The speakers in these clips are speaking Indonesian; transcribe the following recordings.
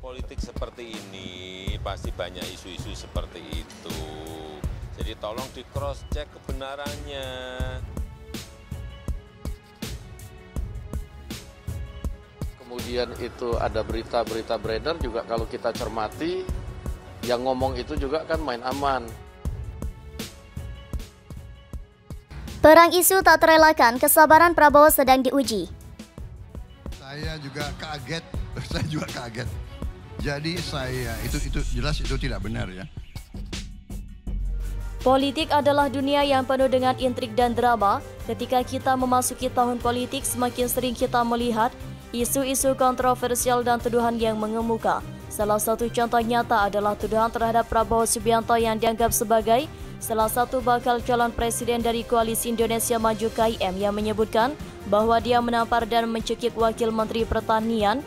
politik seperti ini pasti banyak isu-isu seperti itu. Jadi tolong di cross check kebenarannya. Kemudian itu ada berita-berita beredar juga kalau kita cermati, yang ngomong itu juga kan main aman. Perang isu tak terelakkan, kesabaran Prabowo sedang diuji. Saya juga kaget, Jadi saya itu jelas itu tidak benar ya. Politik adalah dunia yang penuh dengan intrik dan drama. Ketika kita memasuki tahun politik, semakin sering kita melihat isu-isu kontroversial dan tuduhan yang mengemuka. Salah satu contoh nyata adalah tuduhan terhadap Prabowo Subianto yang dianggap sebagai salah satu bakal calon presiden dari Koalisi Indonesia Maju KIM yang menyebutkan bahwa dia menampar dan mencekik Wakil Menteri Pertanian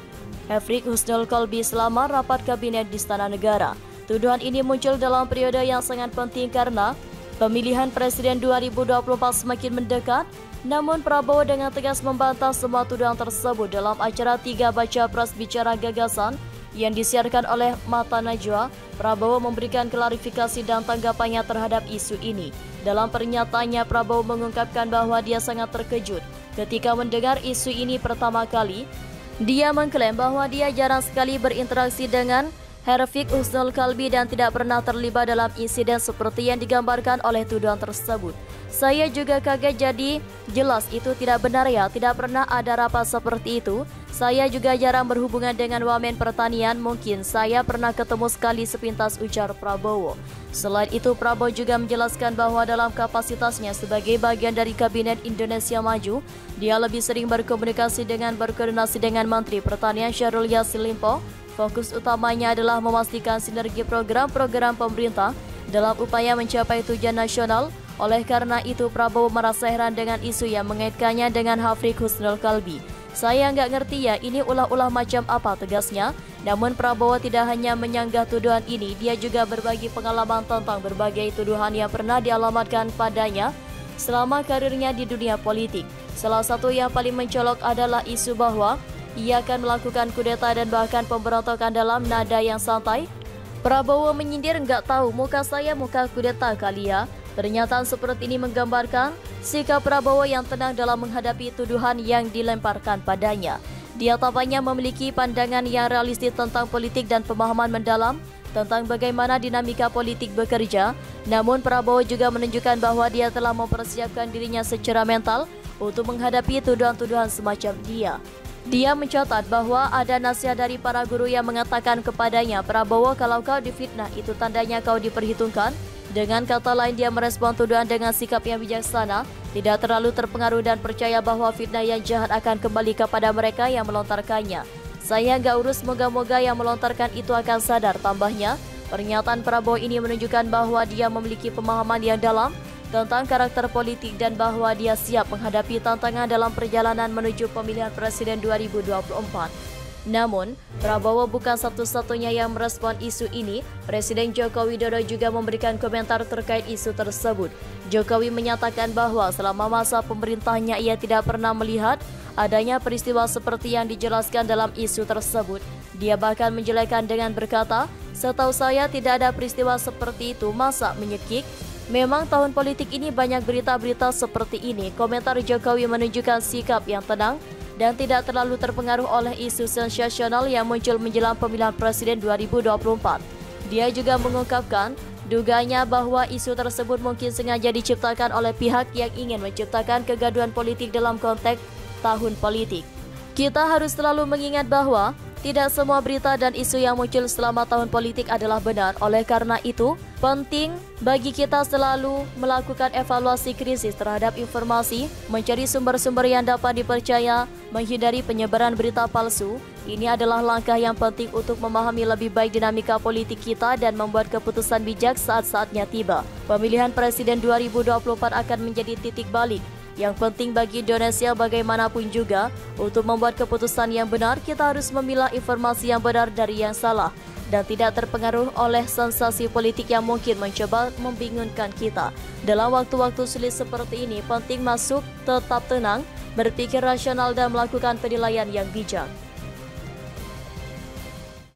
Hafrik Husnul Qalbi selama rapat kabinet di Istana Negara. Tuduhan ini muncul dalam periode yang sangat penting karena pemilihan presiden 2024 semakin mendekat. Namun Prabowo dengan tegas membantah semua tuduhan tersebut dalam acara 3 Baca Pres Bicara Gagasan yang disiarkan oleh Mata Najwa. Prabowo memberikan klarifikasi dan tanggapannya terhadap isu ini. Dalam pernyataannya, Prabowo mengungkapkan bahwa dia sangat terkejut ketika mendengar isu ini pertama kali. Dia mengklaim bahwa dia jarang sekali berinteraksi dengan Hafrik Husnul Qalbi dan tidak pernah terlibat dalam insiden seperti yang digambarkan oleh tuduhan tersebut. Saya juga kaget, jadi jelas itu tidak benar ya, tidak pernah ada rapat seperti itu. Saya juga jarang berhubungan dengan Wamen Pertanian, mungkin saya pernah ketemu sekali sepintas, ujar Prabowo. Selain itu, Prabowo juga menjelaskan bahwa dalam kapasitasnya sebagai bagian dari Kabinet Indonesia Maju, dia lebih sering berkomunikasi dengan berkoordinasi dengan Menteri Pertanian Syahrul Yassin Limpo. Fokus utamanya adalah memastikan sinergi program-program pemerintah dalam upaya mencapai tujuan nasional. Oleh karena itu, Prabowo merasa heran dengan isu yang mengaitkannya dengan Hafrik Husnul Qalbi. Saya nggak ngerti ya, ini ulah-ulah macam apa, tegasnya. Namun Prabowo tidak hanya menyanggah tuduhan ini, dia juga berbagi pengalaman tentang berbagai tuduhan yang pernah dialamatkan padanya selama karirnya di dunia politik. Salah satu yang paling mencolok adalah isu bahwa ia akan melakukan kudeta dan bahkan pemberontakan dalam nada yang santai. Prabowo menyindir, nggak tahu muka saya muka kudeta kali ya. Pernyataan seperti ini menggambarkan sikap Prabowo yang tenang dalam menghadapi tuduhan yang dilemparkan padanya. Dia tampaknya memiliki pandangan yang realistis tentang politik dan pemahaman mendalam tentang bagaimana dinamika politik bekerja. Namun Prabowo juga menunjukkan bahwa dia telah mempersiapkan dirinya secara mental untuk menghadapi tuduhan-tuduhan semacam dia. Dia mencatat bahwa ada nasihat dari para guru yang mengatakan kepadanya, Prabowo, kalau kau difitnah itu tandanya kau diperhitungkan. Dengan kata lain, dia merespon tuduhan dengan sikap yang bijaksana, tidak terlalu terpengaruh dan percaya bahwa fitnah yang jahat akan kembali kepada mereka yang melontarkannya. Saya nggak urus, moga-moga yang melontarkan itu akan sadar, tambahnya. Pernyataan Prabowo ini menunjukkan bahwa dia memiliki pemahaman yang dalam tentang karakter politik dan bahwa dia siap menghadapi tantangan dalam perjalanan menuju pemilihan presiden 2024. Namun, Prabowo bukan satu-satunya yang merespon isu ini. Presiden Joko Widodo juga memberikan komentar terkait isu tersebut. Jokowi menyatakan bahwa selama masa pemerintahnya ia tidak pernah melihat adanya peristiwa seperti yang dijelaskan dalam isu tersebut. Dia bahkan menjelekkan dengan berkata, setahu saya tidak ada peristiwa seperti itu, masa menyekik? Memang tahun politik ini banyak berita-berita seperti ini. Komentar Jokowi menunjukkan sikap yang tenang dan tidak terlalu terpengaruh oleh isu sensasional yang muncul menjelang pemilihan presiden 2024. Dia juga mengungkapkan dugaannya bahwa isu tersebut mungkin sengaja diciptakan oleh pihak yang ingin menciptakan kegaduhan politik dalam konteks tahun politik. Kita harus selalu mengingat bahwa tidak semua berita dan isu yang muncul selama tahun politik adalah benar. Oleh karena itu, penting bagi kita selalu melakukan evaluasi krisis terhadap informasi, mencari sumber-sumber yang dapat dipercaya, menghindari penyebaran berita palsu. Ini adalah langkah yang penting untuk memahami lebih baik dinamika politik kita dan membuat keputusan bijak saat-saatnya tiba. Pemilihan presiden 2024 akan menjadi titik balik. Yang penting bagi Indonesia bagaimanapun juga, untuk membuat keputusan yang benar, kita harus memilah informasi yang benar dari yang salah dan tidak terpengaruh oleh sensasi politik yang mungkin mencoba membingungkan kita. Dalam waktu-waktu sulit seperti ini, penting masuk tetap tenang, berpikir rasional dan melakukan penilaian yang bijak.